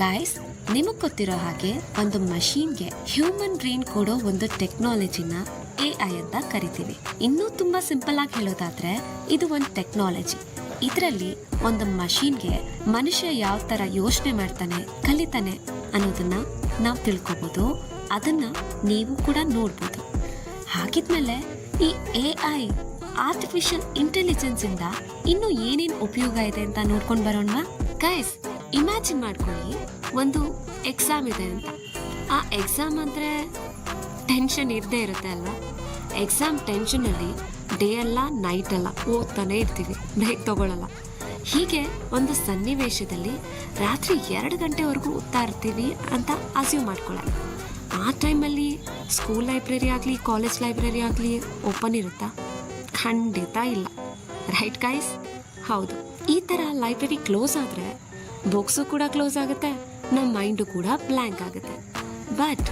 Guys, ನಿಮಗ್ ಗೊತ್ತಿರೋ ಹಾಗೆ ಒಂದು ಮಷೀನ್ಗೆ ಹ್ಯೂಮನ್ ಬ್ರೈನ್ ಕೊಡೋ ಒಂದು ಟೆಕ್ನಾಲಜಿನ AI ಅಂತ ಕರಿತೀವಿ. ಇನ್ನೂ ತುಂಬಾ ಸಿಂಪಲ್ ಆಗಿ ಹೇಳೋದಾದ್ರೆ ಇದು ಒಂದು ಟೆಕ್ನಾಲಜಿ. ಇದರಲ್ಲಿ ಒಂದು ಮಷೀನ್ಗೆ ಮನುಷ್ಯ ಯಾವ ತರ ಯೋಚನೆ ಮಾಡ್ತಾನೆ, ಕಲಿತಾನೆ ಅನ್ನೋದನ್ನ ನಾವು ತಿಳ್ಕೊಬಹುದು. ಅದನ್ನ ನೀವು ಕೂಡ ನೋಡ್ಬೋದು. ಹಾಗಿದ್ಮೇಲೆ ಈ AI ಆರ್ಟಿಫಿಷಿಯಲ್ ಇಂಟೆಲಿಜೆನ್ಸ್ ಇಂದ ಇನ್ನು ಏನೇನ್ ಉಪಯೋಗ ಇದೆ ಅಂತ ನೋಡ್ಕೊಂಡು ಬರೋಣವಾ? ಗೈಸ್, ಇಮ್ಯಾಜಿನ್ ಮಾಡ್ಕೊಳ್ಳಿ, ಒಂದು ಎಕ್ಸಾಮ್ ಇದೆ ಅಂತ. ಆ ಎಕ್ಸಾಮ್ ಅಂದ್ರೆ ಟೆನ್ಷನ್ ಇರದೇ ಇರುತ್ತೆ ಅಲ್ವಾ? ಎಕ್ಸಾಮ್ ಟೆನ್ಷನಲ್ಲಿ ಡೇ ಅಲ್ಲ ನೈಟ್ ಅಲ್ಲ ಓದ್ತಾನೆ ಇರ್ತೀವಿ, ಬ್ರೇಕ್ ತಗೊಳ್ಳಲ್ಲ. ಹೀಗೆ ಒಂದು ಸನ್ನಿವೇಶದಲ್ಲಿ ರಾತ್ರಿ 2 ಗಂಟೆವರೆಗೂ ಓದ್ತಾ ಇರ್ತೀವಿ ಅಂತ ಅಸ್ಯೂಮ್ ಮಾಡ್ಕೊಳ್ಳೋಣ. ಆ ಟೈಮಲ್ಲಿ ಸ್ಕೂಲ್ ಲೈಬ್ರರಿ ಆಗಲಿ ಕಾಲೇಜ್ ಲೈಬ್ರರಿ ಆಗಲಿ ಓಪನ್ ಇರುತ್ತಾ? ಖಂಡಿತ ಇಲ್ಲ. Right guys? ಹೌದು. ಈ ಥರ ಲೈಬ್ರರಿ ಕ್ಲೋಸ್ ಆದರೆ ಬುಕ್ಸು ಕೂಡ ಕ್ಲೋಸ್ ಆಗುತ್ತೆ, ನಮ್ಮ ಮೈಂಡು ಕೂಡ ಬ್ಲ್ಯಾಂಕ್ ಆಗುತ್ತೆ. ಬಟ್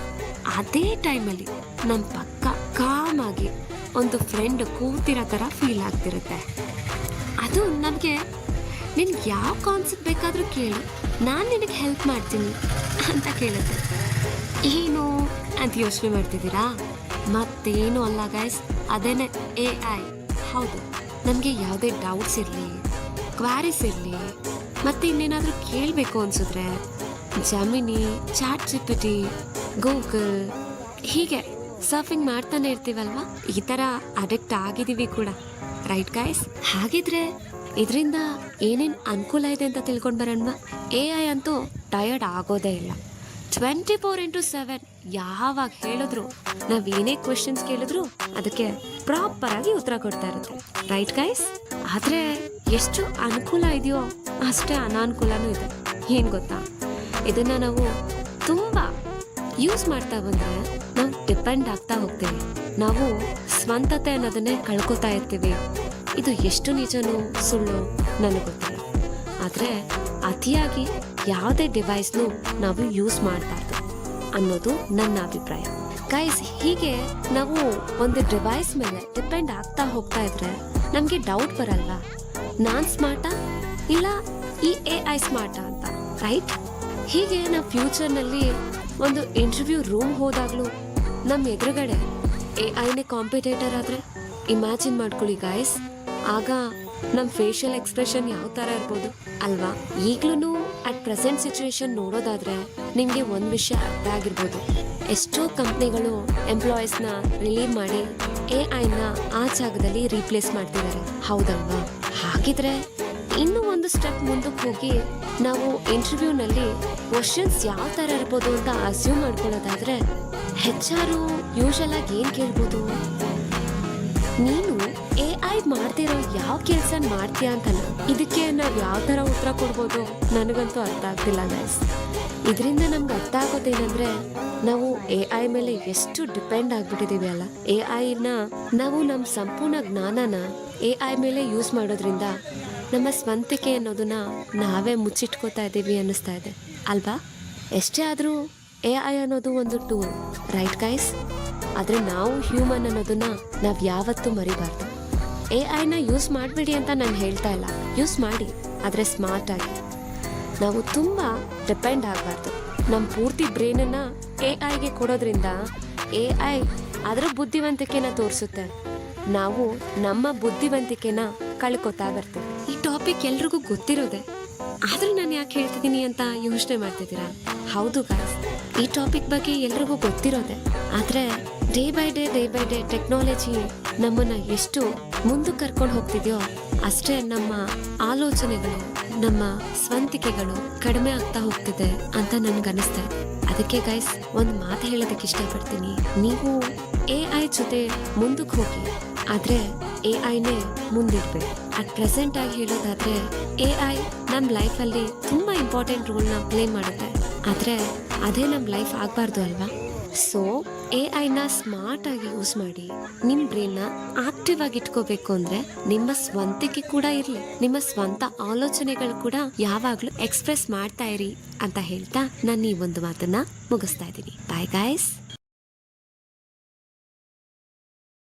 ಅದೇ ಟೈಮಲ್ಲಿ ನಮ್ಮ ಪಕ್ಕ ಕಾಮಾಗಿ ಒಂದು ಫ್ರೆಂಡ್ ಕೂತಿರೋ ಥರ ಫೀಲ್ ಆಗ್ತಿರುತ್ತೆ. ಅದು ನಮಗೆ ನಿನ್ಗೆ ಯಾವ ಕಾನ್ಸೆಪ್ಟ್ ಬೇಕಾದರೂ ಕೇಳಿ, ನಾನು ನಿನಗೆ ಹೆಲ್ಪ್ ಮಾಡ್ತೀನಿ ಅಂತ ಕೇಳುತ್ತೆ. ಏನು ಅಂತ ಯೋಚನೆ ಮಾಡ್ತಿದ್ದೀರಾ? ಮತ್ತೇನು ಅಲ್ಲ ಗೈಸ್, ಅದೇನೆ AI. ಹೌದು, ನಮಗೆ ಯಾವುದೇ ಡೌಟ್ಸ್ ಇರಲಿ, ಕ್ವಾರೀಸ್ ಇರಲಿ, ಮತ್ತೆ ಇನ್ನೇನಾದರೂ ಕೇಳಬೇಕು ಅನ್ಸಿದ್ರೆ ಜಮಿನಿ, ChatGPT, ಗೂಗಲ್ ಹೀಗೆ ಸರ್ಫಿಂಗ್ ಮಾಡ್ತಾನೆ ಇರ್ತೀವಲ್ವಾ? ಈ ಥರ ಅಡಿಕ್ಟ್ ಆಗಿದ್ದೀವಿ ಕೂಡ. Right guys? ಹಾಗಿದ್ರೆ ಇದರಿಂದ ಏನೇನು ಅನುಕೂಲ ಇದೆ ಅಂತ ತಿಳ್ಕೊಂಡು ಬರೋಣವಾ? AI ಅಂತೂ ಟಯರ್ಡ್ ಆಗೋದೇ ಇಲ್ಲ. 24x7 ಯಾವಾಗ ಹೇಳಿದ್ರು, ನಾವೇನೇ ಕ್ವೆಶನ್ಸ್ ಕೇಳಿದ್ರು ಅದಕ್ಕೆ ಪ್ರಾಪರ್ ಆಗಿ ಉತ್ತರ ಕೊಡ್ತಾ ಇರುತ್ತೆ. Right guys? ಆದ್ರೆ ಎಷ್ಟು ಅನುಕೂಲ ಇದೆಯೋ ಅಷ್ಟೇ ಅನಾನುಕೂಲನೂ ಇದೆ. ಏನ್ ಗೊತ್ತಾ? ಇದನ್ನ ನಾವು ತುಂಬಾ ಯೂಸ್ ಮಾಡ್ತಾ ಬಂದ್ರೆ ನಾವು ಡಿಪೆಂಡ್ ಆಗ್ತಾ ಹೋಗ್ತೀವಿ. ನಾವು ಸ್ವಂತತೆ ಅನ್ನೋದನ್ನೇ ಕಳ್ಕೊತಾ ಇರ್ತೀವಿ. ಇದು ಎಷ್ಟು ನಿಜನೋ ಸುಳ್ಳು ನನಗೆ ಗೊತ್ತಿಲ್ಲ. ಆದ್ರೆ ಅತಿಯಾಗಿ ಯಾವುದೇ ಡಿವೈಸ್ನು ನಾವು ಯೂಸ್ ಮಾಡಬಾರ್ದು ಅನ್ನೋದು ನನ್ನ ಅಭಿಪ್ರಾಯ. ಗೈಸ್, ಹೀಗೆ ನಾವು ಒಂದು ಡಿವೈಸ್ ಮೇಲೆ ಡಿಪೆಂಡ್ ಆಗ್ತಾ ಹೋಗ್ತಾ ಇದ್ರೆ ನಮಗೆ ಡೌಟ್ ಬರಲ್ವಾ? ನಾನ್ ಸ್ಮಾರ್ಟಾ ಇಲ್ಲ ಈ AI ಸ್ಮಾರ್ಟಾ ಅಂತ? ರೈಟ್? ಹೀಗೆ ನಾವು ಫ್ಯೂಚರ್ನಲ್ಲಿ ಒಂದು ಇಂಟರ್ವ್ಯೂ ರೂಮ್ ಹೋದಾಗ್ಲೂ ನಮ್ಮ ಎದುರುಗಡೆ AIನೇ ಕಾಂಪಿಟೇಟರ್ ಆದ್ರೆ ಇಮ್ಯಾಜಿನ್ ಮಾಡ್ಕೊಳ್ಳಿ ಗೈಸ್, ಆಗ ನಮ್ಮ ಫೇಶಿಯಲ್ ಎಕ್ಸ್ಪ್ರೆಷನ್ ಯಾವ ಥರ ಇರ್ಬೋದು ಅಲ್ವಾ? ಈಗ್ಲೂ ಅಟ್ ಪ್ರೆಸೆಂಟ್ ಸಿಚುವೇಶನ್ ನೋಡೋದಾದ್ರೆ ನಿಮಗೆ ಒಂದು ವಿಷಯ ಅರ್ಥ ಆಗಿರ್ಬೋದು. ಎಷ್ಟೋ ಕಂಪ್ನಿಗಳು ಎಂಪ್ಲಾಯೀಸ್ನ ರಿಲೀವ್ ಮಾಡಿ AIನ ಆ ಜಾಗದಲ್ಲಿ ರೀಪ್ಲೇಸ್ ಮಾಡ್ತಿದ್ದಾರೆ, ಹೌದಲ್ವಾ? ಹಾಗಿದ್ರೆ ಇನ್ನೂ ಒಂದು ಸ್ಟೆಪ್ ಮುಂದಕ್ಕೆ ಹೋಗಿ ನಾವು ಇಂಟರ್ವ್ಯೂನಲ್ಲಿ ಕ್ವಶನ್ಸ್ ಯಾವ ಥರ ಇರ್ಬೋದು ಅಂತ ಅಸ್ಯೂಮ್ ಮಾಡ್ಕೊಳ್ಳೋದಾದ್ರೆ HR ಯೂಶಲ್ ಆಗಿ ಏನು ಕೇಳ್ಬೋದು? ನೀನು AI ಮಾಡ್ತಿರೋ ಯಾವ ಕೆಲಸ ಮಾಡ್ತೀಯ ಅಂತಲ್ಲ. ಇದಕ್ಕೆ ನಾವು ಯಾವ ಥರ ಉತ್ತರ ಕೊಡ್ಬೋದು ನನಗಂತೂ ಅರ್ಥ ಆಗ್ತಿಲ್ಲ ಗೈಸ್. ಇದರಿಂದ ನಮ್ಗೆ ಅರ್ಥ ಆಗೋದೇನೆಂದ್ರೆ ನಾವು AI ಮೇಲೆ ಎಷ್ಟು ಡಿಪೆಂಡ್ ಆಗ್ಬಿಟ್ಟಿದೀವಿ ಅಲ್ಲ. AIನ ನಾವು ನಮ್ಮ ಸಂಪೂರ್ಣ ಜ್ಞಾನನ AI ಮೇಲೆ ಯೂಸ್ ಮಾಡೋದ್ರಿಂದ ನಮ್ಮ ಸ್ವಂತಿಕೆ ಅನ್ನೋದನ್ನ ನಾವೇ ಮುಚ್ಚಿಟ್ಕೋತಾ ಇದ್ದೀವಿ ಅನ್ನಿಸ್ತಾ ಇದೆ ಅಲ್ವಾ? ಎಷ್ಟೇ ಆದರೂ AI ಅನ್ನೋದು ಒಂದು ಟೂಲ್, ರೈಟ್ ಗೈಸ್? ಆದರೆ ನಾವು ಹ್ಯೂಮನ್ ಅನ್ನೋದನ್ನ ನಾವು ಯಾವತ್ತೂ ಮರಿಬಾರ್ದು. AIನ ಯೂಸ್ ಮಾಡಬೇಡಿ ಅಂತ ನಾನು ಹೇಳ್ತಾ ಇಲ್ಲ, ಯೂಸ್ ಮಾಡಿ, ಆದರೆ ಸ್ಮಾರ್ಟ್ ಆಗಿ. ನಾವು ತುಂಬ ಡಿಪೆಂಡ್ ಆಗಬಾರ್ದು. ನಮ್ಮ ಪೂರ್ತಿ ಬ್ರೈನನ್ನು AIಗೆ ಕೊಡೋದ್ರಿಂದ AI ಅದರ ಬುದ್ಧಿವಂತಿಕೆನ ತೋರಿಸುತ್ತೆ, ನಾವು ನಮ್ಮ ಬುದ್ಧಿವಂತಿಕೆನ ಕಳ್ಕೊತಾ ಬರ್ತೀವಿ. ಈ ಟಾಪಿಕ್ ಎಲ್ರಿಗೂ ಗೊತ್ತಿರೋದೆ, ಆದರೂ ನಾನು ಯಾಕೆ ಹೇಳ್ತಿದ್ದೀನಿ ಅಂತ ಯೋಚನೆ ಮಾಡ್ತಿದ್ದೀರಾ? ಹೌದು ಗಾಯ್ಸ್, ಈ ಟಾಪಿಕ್ ಬಗ್ಗೆ ಎಲ್ರಿಗೂ ಗೊತ್ತಿರೋದೆ. ಆದರೆ ಡೇ ಬೈ ಡೇ ಟೆಕ್ನಾಲಜಿ ನಮ್ಮನ್ನ ಎಷ್ಟು ಮುಂದಕ್ಕೆ ಕರ್ಕೊಂಡು ಹೋಗ್ತಿದೆಯೋ ಅಷ್ಟೇ ನಮ್ಮ ಆಲೋಚನೆಗಳು, ನಮ್ಮ ಸ್ವಂತಿಕೆಗಳು ಕಡಿಮೆ ಆಗ್ತಾ ಹೋಗ್ತಿದೆ ಅಂತ ನನ್ಗನ್ನಿಸ್ತಾ ಇದೆ. ಅದಕ್ಕೆ ಗೈಸ್ ಒಂದು ಮಾತು ಹೇಳೋದಕ್ಕೆ ಇಷ್ಟಪಡ್ತೀನಿ, ನೀವು AI ಜೊತೆ ಮುಂದಕ್ಕೆ ಹೋಗಿ, ಆದರೆ AIನೇ ಮುಂದಿಡ್ಬೇಡಿ. ಅಟ್ ಪ್ರೆಸೆಂಟ್ ಆಗಿ ಹೇಳೋದಾದ್ರೆ AI ನಮ್ಮ ಲೈಫಲ್ಲಿ ತುಂಬ ಇಂಪಾರ್ಟೆಂಟ್ ರೋಲ್ನ ಪ್ಲೇ ಮಾಡುತ್ತೆ, ಆದರೆ ಅದೇ ನಮ್ಮ ಲೈಫ್ ಆಗಬಾರ್ದು ಅಲ್ವಾ? ಸೊ AIನ ಸ್ಮಾರ್ಟ್ ಆಗಿ ಯೂಸ್ ಮಾಡಿ ನಿಮ್ಮ ಬ್ರೈನ್ನ ಆಕ್ಟಿವ್ ಆಗಿ ಇಟ್ಕೋಬೇಕು ಅಂದ್ರೆ ನಿಮ್ಮ ಸ್ವಂತಿಕೆ ಕೂಡ ಇರಲಿ, ನಿಮ್ಮ ಸ್ವಂತ ಆಲೋಚನೆಗಳು ಕೂಡ ಯಾವಾಗ್ಲೂ ಎಕ್ಸ್ಪ್ರೆಸ್ ಮಾಡ್ತಾ ಇರಿ ಅಂತ ಹೇಳ್ತಾ ನಾನು ಈ ಒಂದು ಮಾತನ್ನ ಮುಗಿಸ್ತಾ ಇದ್ದೀನಿ. Bye guys.